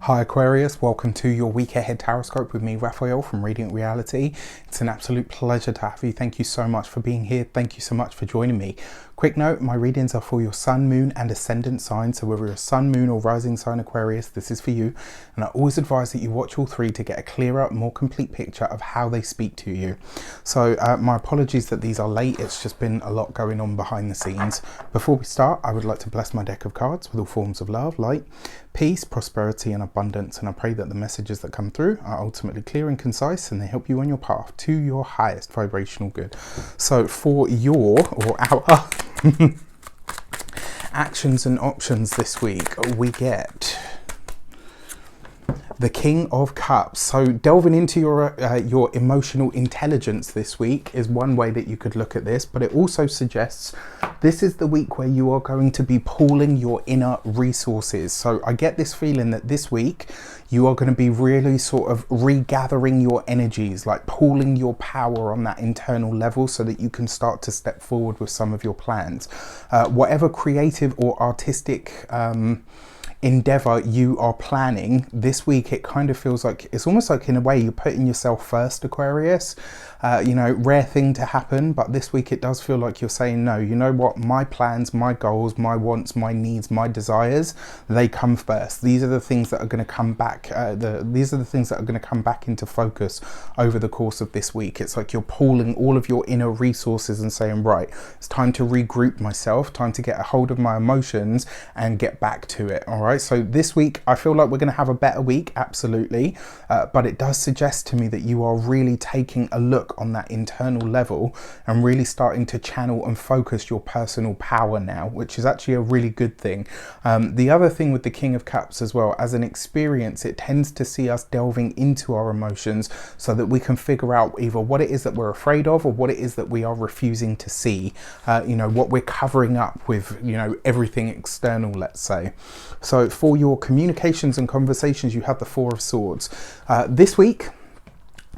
Hi Aquarius, welcome to your week ahead Taroscope with me, Raphael from Reydiant Reality. It's an absolute pleasure to have you. Thank you so much for being here. Thank you so much for joining me. Quick note, my readings are for your sun, moon and ascendant sign. So whether you're a sun, moon or rising sign Aquarius, this is for you. And I always advise that you watch all three to get a clearer, more complete picture of how they speak to you. So my apologies that these are late. It's just been a lot going on behind the scenes. Before we start, I would like to bless my deck of cards with all forms of love, light, peace, prosperity and abundance, and I pray that the messages that come through are ultimately clear and concise and they help you on your path to your highest vibrational good. So for your or our actions and options this week, we get the King of Cups. So delving into your emotional intelligence this week is one way that you could look at this, but it also suggests this is the week where you are going to be pooling your inner resources. So I get this feeling that this week you are going to be really sort of regathering your energies, like pooling your power on that internal level so that you can start to step forward with some of your plans. Whatever creative or artistic endeavor you are planning this week, it kind of feels like it's almost like in a way you're putting yourself first, Aquarius. You know, rare thing to happen, but this week it does feel like you're saying, no, you know what, my plans, my goals, my wants, my needs, my desires, they come first. These are the things that are going to come back. These are the things that are going to come back into focus over the course of this week. It's like you're pooling all of your inner resources and saying, right, it's time to regroup myself, time to get a hold of my emotions and get back to it. All right. So this week, I feel like we're going to have a better week. Absolutely. But it does suggest to me that you are really taking a look on that internal level and really starting to channel and focus your personal power now, which is actually a really good thing. The other thing with the King of Cups as well, as an experience, it tends to see us delving into our emotions so that we can figure out either what it is that we're afraid of or what it is that we are refusing to see, you know, what we're covering up with, you know, everything external, let's say. So for your communications and conversations, you have the Four of Swords. This week,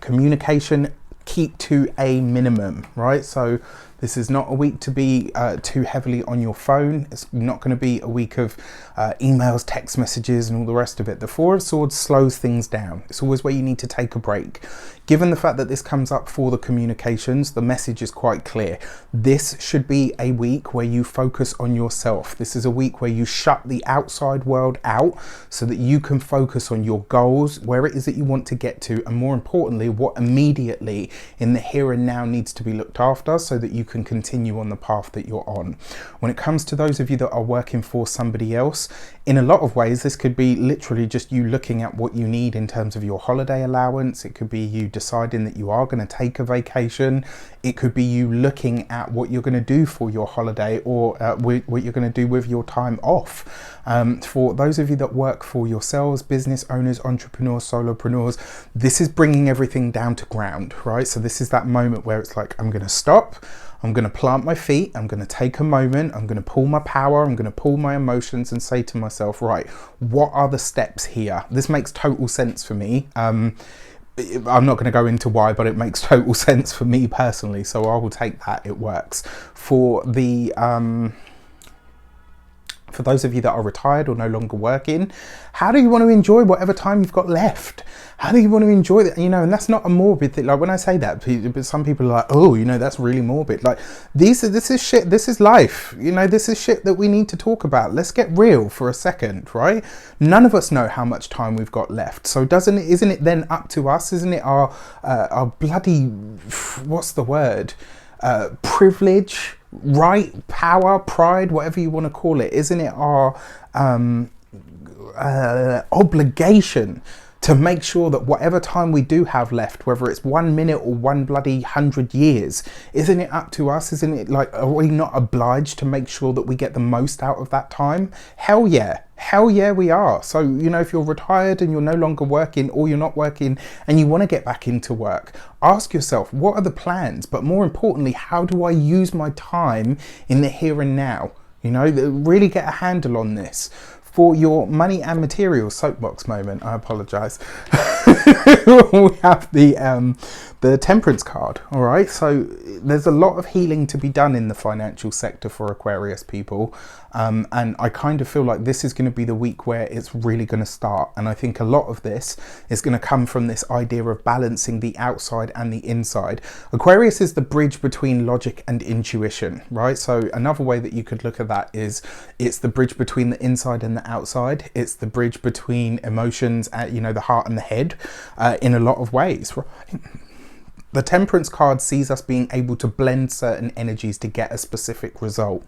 communication, keep to a minimum, right? So this is not a week to be too heavily on your phone. It's not going to be a week of emails, text messages and all the rest of it. The Four of Swords slows things down. It's always where you need to take a break. Given the fact that this comes up for the communications, the message is quite clear. This should be a week where you focus on yourself. This is a week where you shut the outside world out so that you can focus on your goals, where it is that you want to get to, and more importantly, what immediately in the here and now needs to be looked after so that you can continue on the path that you're on. When it comes to those of you that are working for somebody else, in a lot of ways, this could be literally just you looking at what you need in terms of your holiday allowance. It could be you deciding that you are going to take a vacation. It could be you looking at what you're going to do for your holiday or what you're going to do with your time off. For those of you that work for yourselves, business owners, entrepreneurs, solopreneurs, this is bringing everything down to ground, right? So this is that moment where it's like, I'm going to stop. I'm going to plant my feet. I'm going to take a moment. I'm going to pull my power. I'm going to pull my emotions and say to myself, right, what are the steps here? This makes total sense for me. I'm not going to go into why, but it makes total sense for me personally. So I will take that. It works. For the for those of you that are retired or no longer working, how do you want to enjoy whatever time you've got left? How do you want to enjoy that? You know, and that's not a morbid thing. Like when I say that, but some people are like, oh, you know, that's really morbid. Like this is shit. This is life. You know, this is shit that we need to talk about. Let's get real for a second, right? None of us know how much time we've got left. So isn't it then up to us? Isn't it our bloody, what's the word? Privilege, right, power, pride, whatever you want to call it, isn't it our obligation to make sure that whatever time we do have left, whether it's 1 minute or one bloody 100 years, isn't it up to us? Isn't it like, are we not obliged to make sure that we get the most out of that time? Hell yeah. Hell yeah, we are. So, you know, if you're retired and you're no longer working or you're not working and you want to get back into work, ask yourself, what are the plans? But more importantly, how do I use my time in the here and now? You know, really get a handle on this. For your money and materials soapbox moment, I apologize. We have the Temperance card. All right, so there's a lot of healing to be done in the financial sector for Aquarius people, and I kind of feel like this is going to be the week where it's really going to start. And I think a lot of this is going to come from this idea of balancing the outside and the inside. Aquarius is the bridge between logic and intuition, right? So another way that you could look at that is it's the bridge between the inside and the outside. It's the bridge between emotions, you know, the heart and the head, in a lot of ways, right? The Temperance card sees us being able to blend certain energies to get a specific result.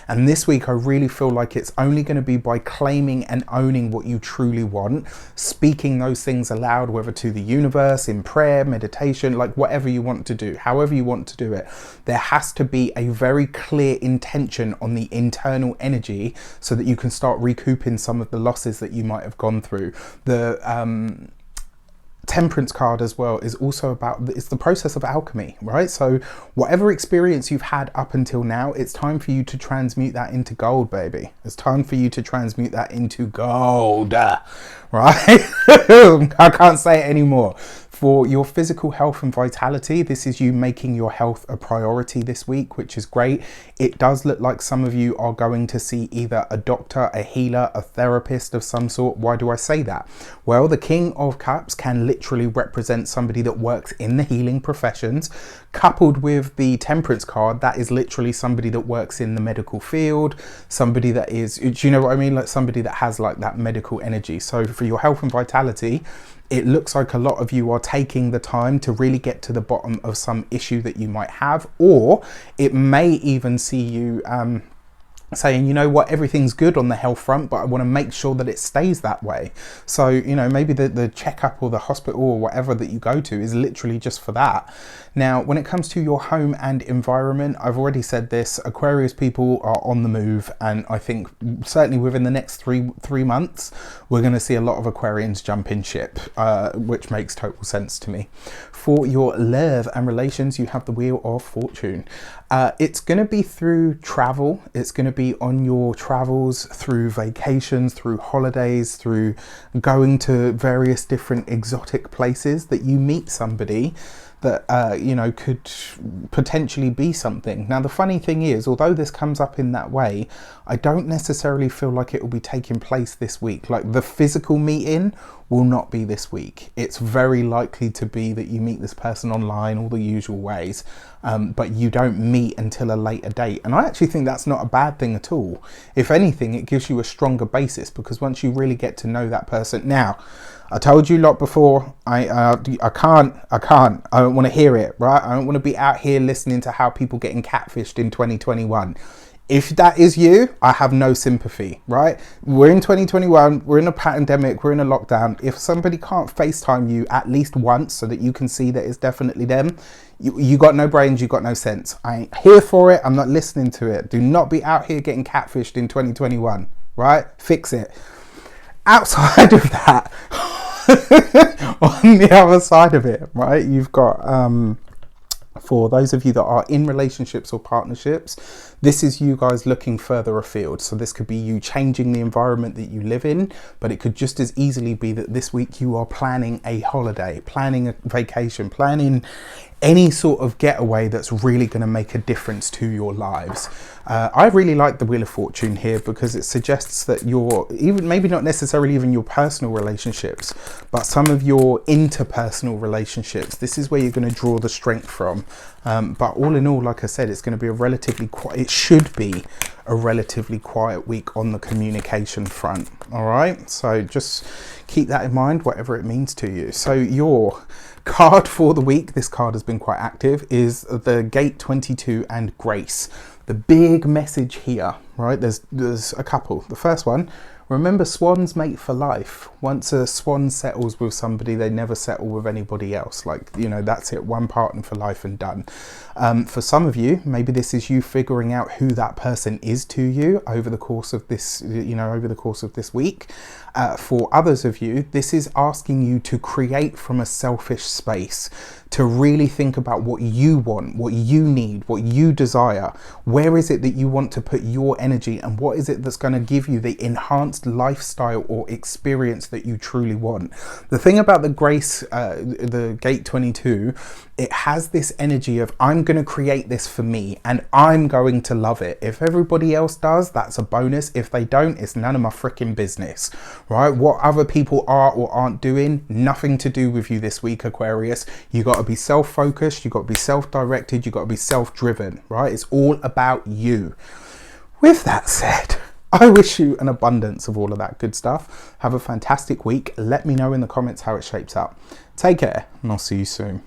And this week, I really feel like it's only going to be by claiming and owning what you truly want, speaking those things aloud, whether to the universe, in prayer, meditation, like whatever you want to do, however you want to do it. There has to be a very clear intention on the internal energy so that you can start recouping some of the losses that you might have gone through. The Temperance card as well is also about, it's the process of alchemy, right? So whatever experience you've had up until now, it's time for you to transmute that into gold, baby. It's time for you to transmute that into gold, right? I can't say it anymore. For your physical health and vitality, this is you making your health a priority this week, which is great. It does look like some of you are going to see either a doctor, a healer, a therapist of some sort. Why do I say that? Well, the King of Cups can literally represent somebody that works in the healing professions, coupled with the Temperance card, that is literally somebody that works in the medical field, somebody that is, do you know what I mean? Like somebody that has like that medical energy. So for your health and vitality, it looks like a lot of you are taking the time to really get to the bottom of some issue that you might have, or it may even see you saying, you know what, everything's good on the health front, but I want to make sure that it stays that way. So, you know, maybe the checkup or the hospital or whatever that you go to is literally just for that. Now, when it comes to your home and environment, I've already said this, Aquarius people are on the move, and I think certainly within the next three months, we're going to see a lot of Aquarians jump in ship, which makes total sense to me. For your love and relations, you have the Wheel of Fortune. It's going to be through travel. It's going to be on your travels, through vacations, through holidays, through going to various different exotic places that you meet somebody that you know, could potentially be something. Now the funny thing is, although this comes up in that way, I don't necessarily feel like it will be taking place this week. Like the physical meeting will not be this week. It's very likely to be that you meet this person online, all the usual ways, but you don't meet until a later date. And I actually think that's not a bad thing at all. If anything, it gives you a stronger basis, because once you really get to know that person. Now, I told you a lot before, I don't want to hear it, right? I don't want to be out here listening to how people getting catfished in 2021. If that is you, I have no sympathy, right? We're in 2021, we're in a pandemic, we're in a lockdown. If somebody can't FaceTime you at least once so that you can see that it's definitely them, you got no brains, you got no sense. I ain't here for it, I'm not listening to it. Do not be out here getting catfished in 2021, right? Fix it. Outside of that, on the other side of it, right, you've got for those of you that are in relationships or partnerships, this is you guys looking further afield. So this could be you changing the environment that you live in, but it could just as easily be that this week you are planning a holiday, planning a vacation, planning any sort of getaway that's really going to make a difference to your lives. I really like the Wheel of Fortune here because it suggests that your, even maybe not necessarily even your personal relationships, but some of your interpersonal relationships, this is where you're going to draw the strength from. But all in all, like I said, it's going to be a relatively quiet, it should be a relatively quiet week on the communication front. All right, so just keep that in mind, whatever it means to you. So your card for the week, this card has been quite active, is the Gate 22 and Grace. The big message here, right? There's a couple. The first one, remember, swans mate for life. Once a swan settles with somebody, they never settle with anybody else. Like, you know, that's it, one partner for life and done. For some of you, maybe this is you figuring out who that person is to you over the course of this, you know, over the course of this week. for others of you, this is asking you to create from a selfish space, to really think about what you want, what you need, what you desire. Where is it that you want to put your energy, and what is it that's going to give you the enhanced lifestyle or experience that you truly want? The thing about the Grace, the Gate 22, it has this energy of, I'm going to create this for me and I'm going to love it. If everybody else does, that's a bonus. If they don't, it's none of my freaking business, right? What other people are or aren't doing, nothing to do with you this week, Aquarius. You got to be self-focused, you got to be self-directed, you got to be self-driven, right? It's all about you. With that said, I wish you an abundance of all of that good stuff. Have a fantastic week. Let me know in the comments how it shapes up. Take care, and I'll see you soon.